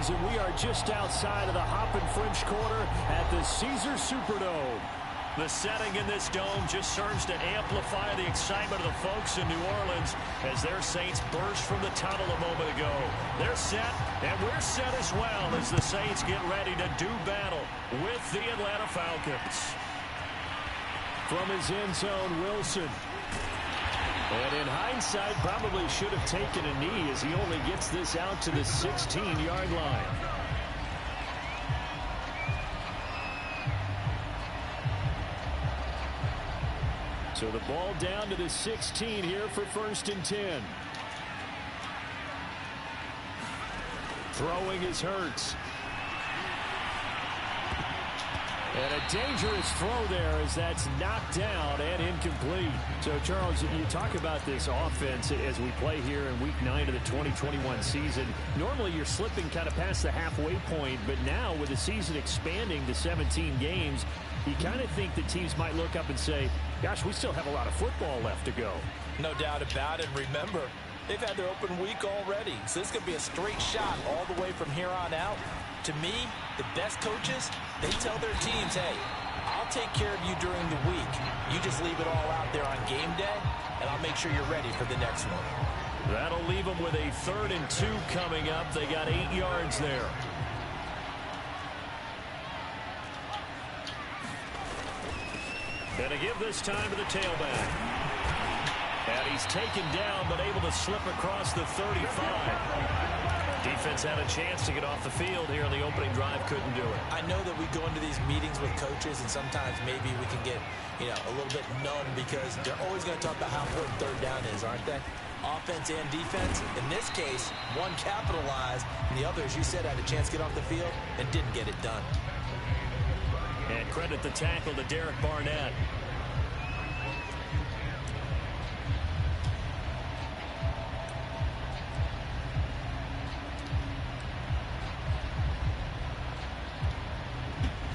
Fans, and we are just outside of the Hoppin' French Quarter at the Caesars Superdome. The setting in this dome just serves to amplify the excitement of the folks in New Orleans as their Saints burst from the tunnel a moment ago. They're set, and we're set as well as the Saints get ready to do battle with the Atlanta Falcons. From his end zone, Wilson. And in hindsight, probably should have taken a knee as he only gets this out to the 16-yard line. So the ball down to the 16 here for 1st and 10. Throwing is Hurts. And a dangerous throw there as that's knocked down and incomplete. So, Charles, you talk about this offense as we play here in Week 9 of the 2021 season. Normally you're slipping kind of past the halfway point, but now with the season expanding to 17 games, you kind of think that teams might look up and say, gosh, we still have a lot of football left to go. No doubt about it. Remember, they've had their open week already, so this could be a straight shot all the way from here on out. To me, the best coaches, they tell their teams, hey, I'll take care of you during the week. You just leave it all out there on game day, and I'll make sure you're ready for the next one. That'll leave them with a 3rd and 2 coming up. They got 8 yards there. And to give this time to the tailback. And he's taken down, but able to slip across the 35. Defense had a chance to get off the field here on the opening drive, couldn't do it. I know that we go into these meetings with coaches, and sometimes maybe we can get, a little bit numb because they're always going to talk about how important 3rd down is, aren't they? Offense and defense. In this case, one capitalized, and the other, as you said, had a chance to get off the field and didn't get it done. And credit the tackle to Derek Barnett.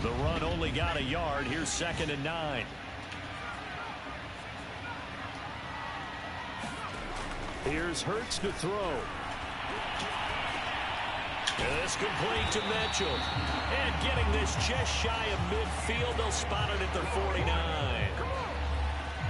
The run only got a yard. Here's 2nd and 9. Here's Hurts to throw. And it's complete to Mitchell. And getting this just shy of midfield. They'll spot it at the 49.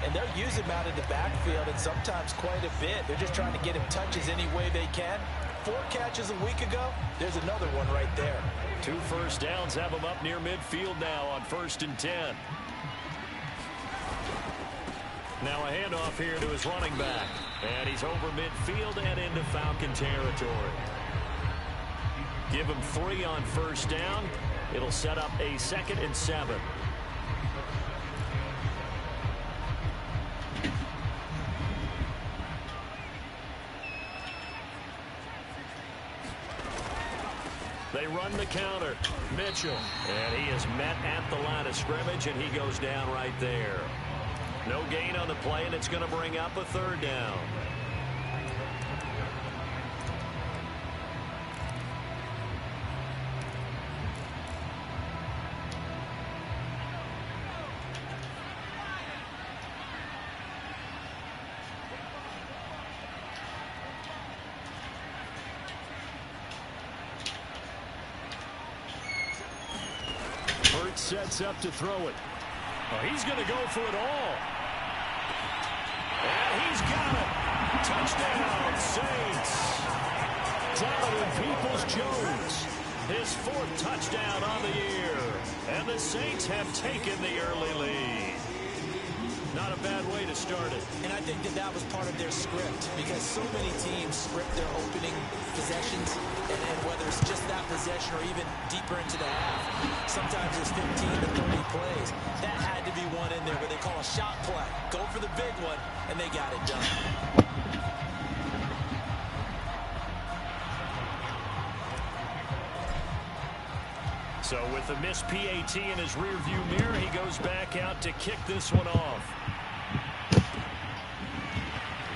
And they're using him out in the backfield, and sometimes quite a bit. They're just trying to get him touches any way they can. 4 catches a week ago. There's another one right there. 2 first downs have him up near midfield now on 1st and 10. Now a handoff here to his running back. And he's over midfield and into Falcon territory. Give him 3 on 1st down. It'll set up a 2nd and 7. They run the counter. Mitchell. And he is met at the line of scrimmage, and he goes down right there. No gain on the play, and it's going to bring up a 3rd down. Sets up to throw it. Oh, he's going to go for it all. And he's got it. Touchdown, Saints. Donovan Peoples-Jones. His 4th touchdown on the year. And the Saints have taken the early lead. Not a bad way to start it. And I think that was part of their script, because so many teams script their opening possessions, and whether it's just that possession or even deeper into the half, sometimes it's 15 to 30 plays. That had to be one in there where they call a shot play. Go for the big one, and they got it done. So with the missed PAT in his rearview mirror, he goes back out to kick this one off.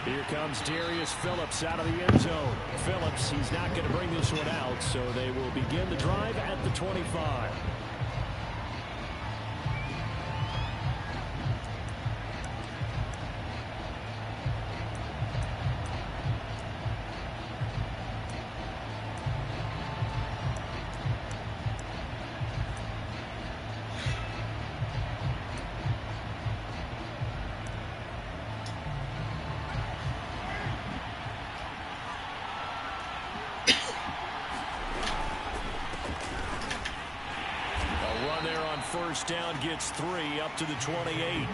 Here comes Darius Phillips out of the end zone. Phillips, he's not going to bring this one out, so they will begin the drive at the 25. first down, gets 3 up to the 28.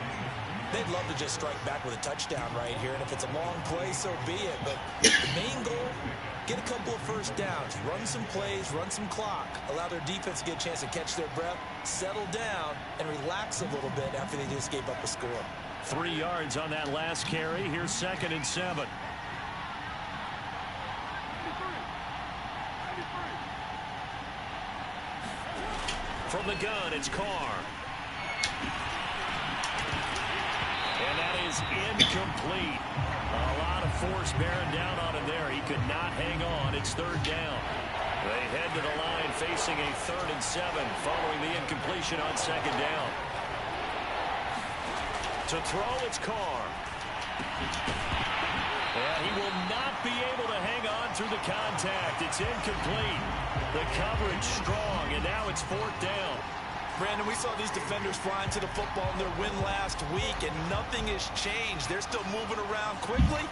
They'd love to just strike back with a touchdown right here, and if it's a long play, so be it. But the main goal, get a couple of first downs, run some plays, run some clock, allow their defense to get a chance to catch their breath, settle down, and relax a little bit after they just gave up a score. 3 yards on that last carry. Here's 2nd and 7. From the gun, it's Carr. And that is incomplete. A lot of force bearing down on him there. He could not hang on. It's 3rd down. They head to the line facing a 3rd and 7 following the incompletion on 2nd down. To throw, it's Carr. And he will not be able to hang on through the contact. It's incomplete. The coverage strong, and now it's 4th down. Brandon, we saw these defenders flying to the football in their win last week, and nothing has changed. They're still moving around quickly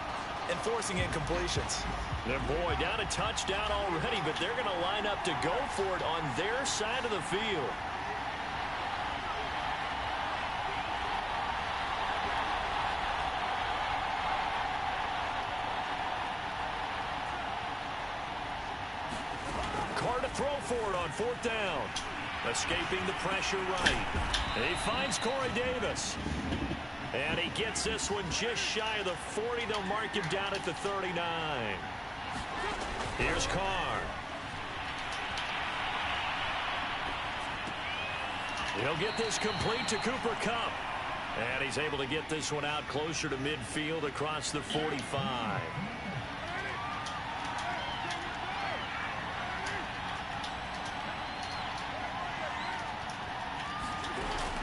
and forcing incompletions. Their boy down a touchdown already, but they're going to line up to go for it on their side of the field. Carr to throw for it on 4th down. Escaping the pressure right. He finds Corey Davis. And he gets this one just shy of the 40. They'll mark him down at the 39. Here's Carr. He'll get this complete to Cooper Kupp. And he's able to get this one out closer to midfield across the 45.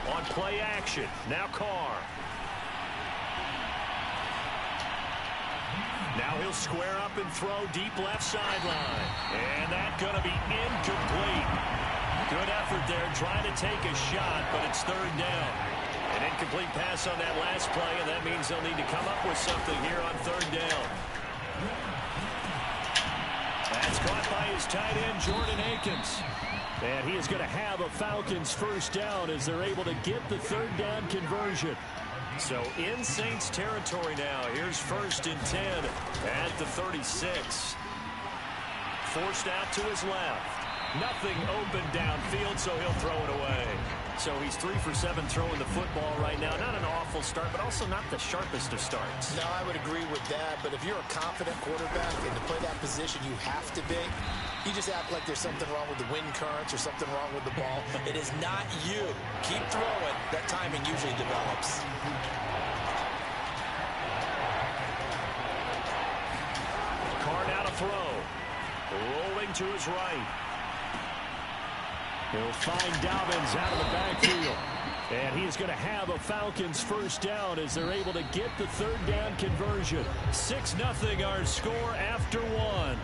On play action, now Carr. Now he'll square up and throw deep left sideline. And that's going to be incomplete. Good effort there, trying to take a shot, but it's 3rd down. An incomplete pass on that last play, and that means they'll need to come up with something here on 3rd down. That's caught by his tight end, Jordan Akins. And he is going to have a Falcons first down as they're able to get the 3rd down conversion. So in Saints territory now. Here's 1st and 10 at the 36. Forced out to his left. Nothing open downfield, so he'll throw it away. So he's 3 for 7 throwing the football right now. Not an awful start, but also not the sharpest of starts. No, I would agree with that. But if you're a confident quarterback and to play that position, you have to be. You just act like there's something wrong with the wind currents or something wrong with the ball. It is not you. Keep throwing. That timing usually develops. Carr now to throw. Rolling to his right. He'll find Dobbins out of the backfield. And he's going to have a Falcons first down as they're able to get the 3rd down conversion. 6-0 our score after 1.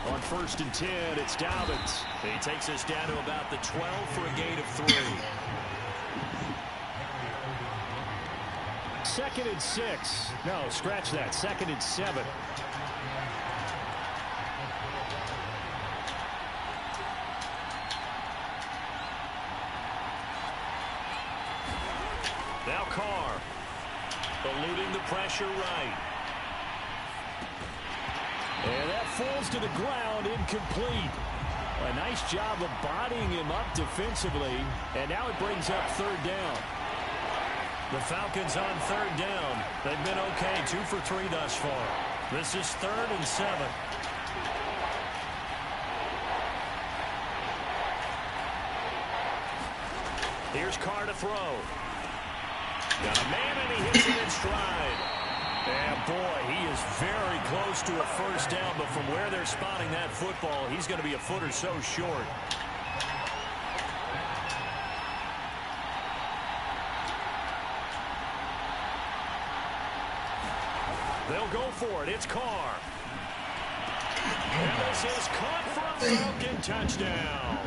On 1st and 10, it's Dobbins. He takes us down to about the 12 for a gain of 3. 2nd and 6. No, scratch that. 2nd and 7. Now Carr. Eluding the pressure right. And that falls to the ground, incomplete. A nice job of bodying him up defensively. And now it brings up 3rd down. The Falcons on 3rd down. They've been okay, 2 for 3 thus far. This is 3rd and 7. Here's Carr to throw. Got a man, and he hits it in stride. And boy, he is very close to a first down, but from where they're spotting that football, he's going to be a foot or so short. They'll go for it. It's Carr. And this is caught from Falcon touchdown.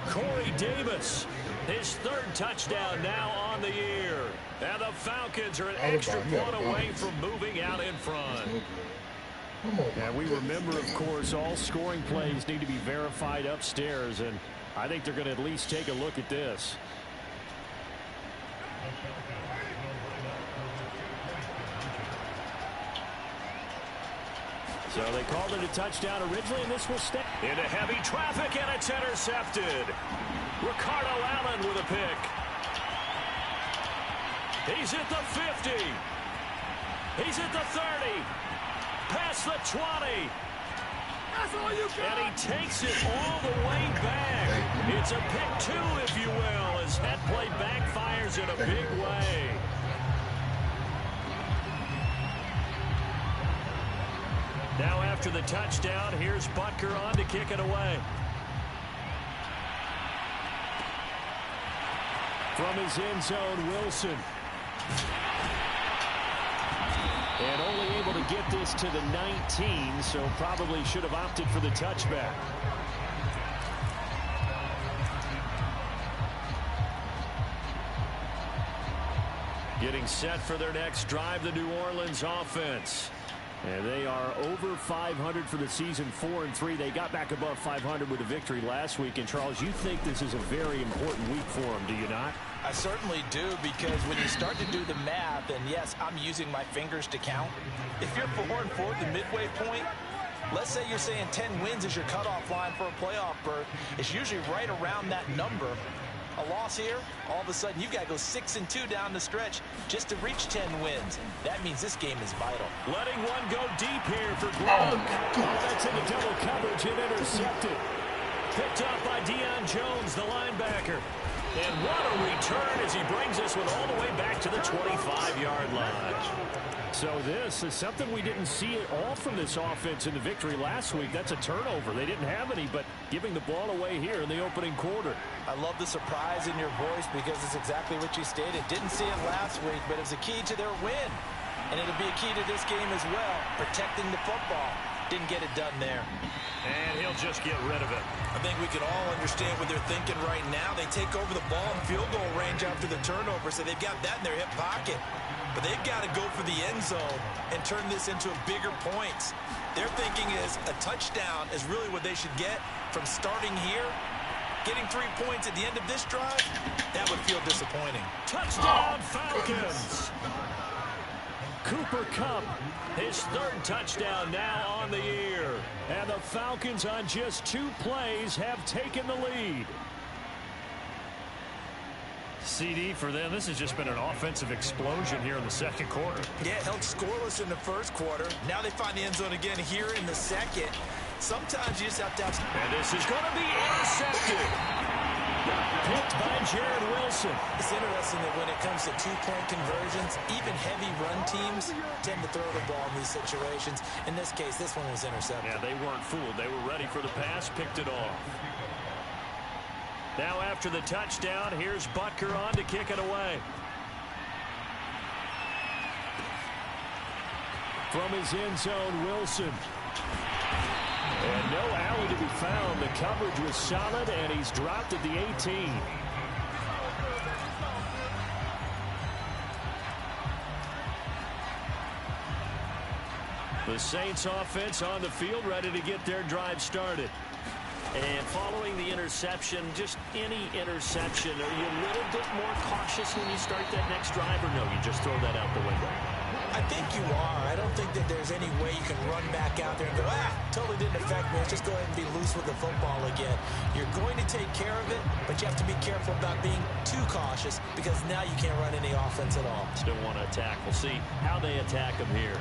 Corey Davis, his 3rd touchdown now on the year. And the Falcons are an extra point away from moving out in front. And we remember, of course, all scoring plays need to be verified upstairs, and I think they're going to at least take a look at this. So they called it a touchdown originally, and this will stay. Into heavy traffic, and it's intercepted. Ricardo Allen with a pick. He's at the 50. He's at the 30. Past the 20. That's all you got. And he takes it all the way back. It's a pick two, if you will, as that play backfires in a big way. Now after the touchdown, here's Butker on to kick it away. From his end zone, Wilson. And only able to get this to the 19, so probably should have opted for the touchback. Getting set for their next drive, the New Orleans offense. And they are over 500 for the season, 4-3. They got back above 500 with a victory last week. And, Charles, you think this is a very important week for them, do you not? I certainly do, because when you start to do the math, and yes, I'm using my fingers to count. If you're 4-4 at the midway point, let's say you're saying 10 wins is your cutoff line for a playoff berth. It's usually right around that number. A loss here, all of a sudden you've got to go 6-2 down the stretch just to reach 10 wins. That means this game is vital. Letting one go deep here for Gronk. Oh, that's into double coverage and intercepted. Picked up by Deion Jones, the linebacker. And what a return as he brings us with all the way back to the 25-yard line. So this is something we didn't see at all from this offense in the victory last week. That's a turnover. They didn't have any, but giving the ball away here in the opening quarter. I love the surprise in your voice, because it's exactly what you stated. Didn't see it last week, but it was a key to their win. And it'll be a key to this game as well, protecting the football. Didn't get it done there. And he'll just get rid of it. I think we can all understand what they're thinking right now. They take over the ball in field goal range after the turnover, so they've got that in their hip pocket. But they've got to go for the end zone and turn this into bigger points. Their thinking is a touchdown is really what they should get from starting here. Getting 3 points at the end of this drive, that would feel disappointing. Touchdown, Falcons! Cooper Kupp, his third touchdown now on the year. And the Falcons on just 2 plays have taken the lead. CD for them, this has just been an offensive explosion here in the second quarter. Yeah, held scoreless in the first quarter. Now they find the end zone again here in the second. Sometimes you just have to have... And this is going to be intercepted. Picked by Jared Wilson. It's interesting that when it comes to 2-point conversions, even heavy run teams tend to throw the ball in these situations. In this case, this one was intercepted. Yeah, they weren't fooled. They were ready for the pass, picked it off. Now after the touchdown, here's Butker on to kick it away. From his end zone, Wilson. And no alley to be found. The coverage was solid, and he's dropped at the 18. The Saints offense on the field, ready to get their drive started. And following the interception, just any interception, are you a little bit more cautious when you start that next drive, or no, you just throw that out the window? I think you are. I don't think that there's any way you can run back out there and go, totally didn't affect me. Let's just go ahead and be loose with the football again. You're going to take care of it, but you have to be careful about being too cautious, because now you can't run any offense at all. Still want to attack. We'll see how they attack them here.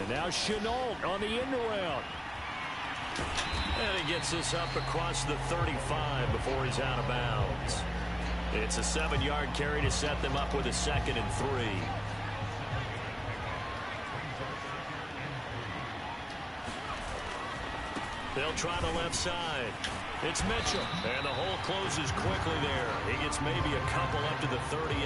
And now Chenault on the end around. And he gets this up across the 35 before he's out of bounds. It's a 7-yard carry to set them up with a 2nd and 3. They'll try the left side. It's Mitchell. And the hole closes quickly there. He gets maybe a couple up to the 38.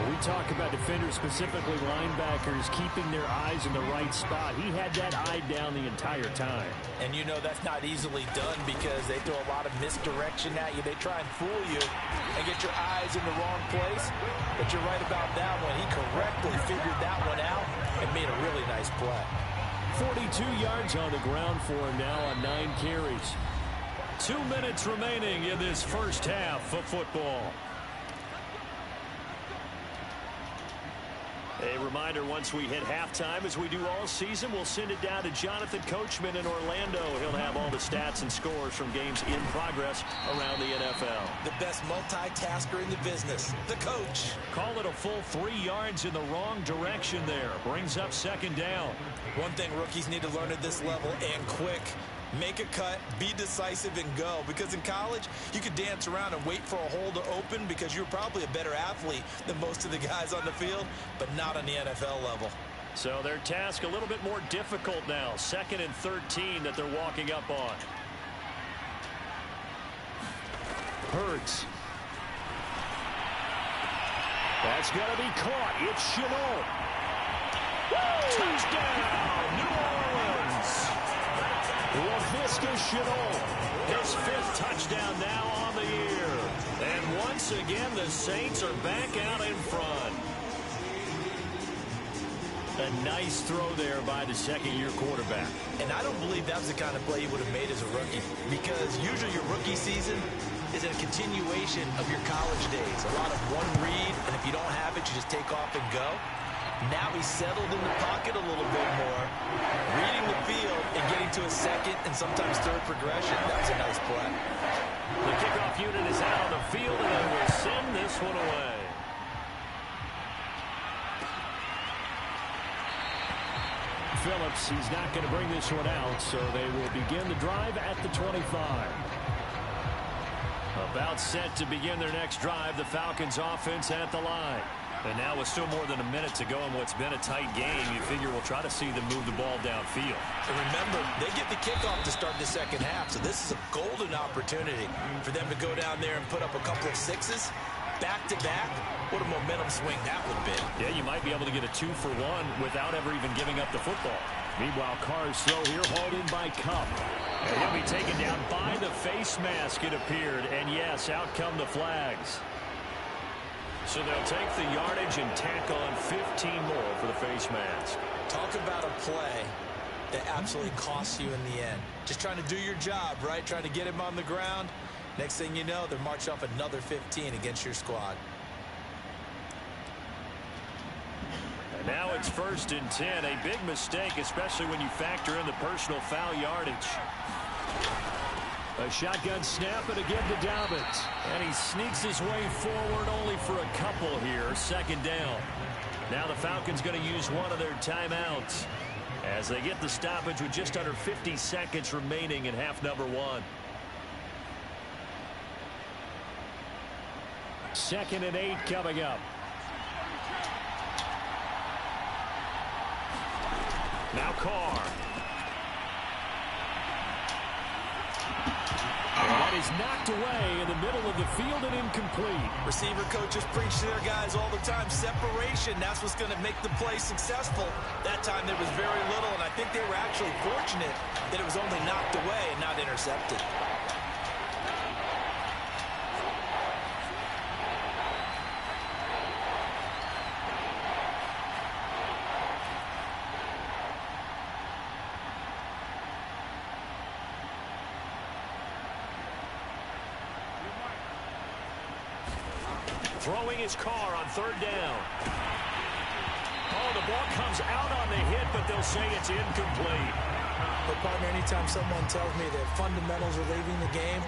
We talk about defenders, specifically linebackers, keeping their eyes in the right spot. He had that eye down the entire time. And you know that's not easily done because they throw a lot of misdirection at you. They try and fool you and get your eyes in the wrong place. But you're right about that one. He correctly figured that one out and made a really nice play. 42 yards on the ground for him now on 9 carries. 2 minutes remaining in this first half of football. A reminder, once we hit halftime, as we do all season, we'll send it down to Jonathan Coachman in Orlando. He'll have all the stats and scores from games in progress around the NFL. The best multitasker in the business, the coach. Call it a full 3 yards in the wrong direction there. Brings up second down. One thing rookies need to learn at this level, and quick. Make a cut, be decisive, and go. Because in college, you could dance around and wait for a hole to open because you're probably a better athlete than most of the guys on the field, but not on the NFL level. So their task a little bit more difficult now. 2nd and 13 that they're walking up on. Hurts. That's going to be caught. It's Chenault. Touchdown, New Orleans. LaVisca Chenault, his 5th touchdown now on the year. And once again, the Saints are back out in front. A nice throw there by the second-year quarterback. And I don't believe that was the kind of play he would have made as a rookie, because usually your rookie season is a continuation of your college days. A lot of one read, and if you don't have it, you just take off and go. Now he's settled in the pocket a little bit more, reading the field and getting to a second and sometimes third progression. That was a nice play. The kickoff unit is out on the field, and they will send this one away. Phillips, he's not going to bring this one out, so they will begin the drive at the 25. About set to begin their next drive, the Falcons offense at the line. And now with still more than a minute to go in what's been a tight game, you figure we'll try to see them move the ball downfield. And remember, they get the kickoff to start the second half, so this is a golden opportunity for them to go down there and put up a couple of sixes back-to-back. What a momentum swing that would be. Yeah, you might be able to get a 2-for-1 without ever even giving up the football. Meanwhile, Carr's throw here hauled in by Cup. And he'll be taken down by the face mask, it appeared. And yes, out come the flags. So they'll take the yardage and tack on 15 more for the face mask. Talk about a play that absolutely costs you in the end. Just trying to do your job, right? Trying to get him on the ground. Next thing you know, they're marching off another 15 against your squad. And now it's 1st and 10. A big mistake, especially when you factor in the personal foul yardage. A shotgun snap and again to Dobbins. And he sneaks his way forward only for a couple here. 2nd down. Now the Falcons going to use one of their timeouts as they get the stoppage with just under 50 seconds remaining in half number 1. 2nd and 8 coming up. Now Carr. And that is knocked away in the middle of the field and incomplete. Receiver coaches preach to their guys all the time. Separation, that's what's going to make the play successful. That time there was very little, and I think they were actually fortunate that it was only knocked away and not intercepted. Throwing his Carr on 3rd down. Oh, the ball comes out on the hit, but they'll say it's incomplete. But, partner, anytime someone tells me that fundamentals are leaving the game,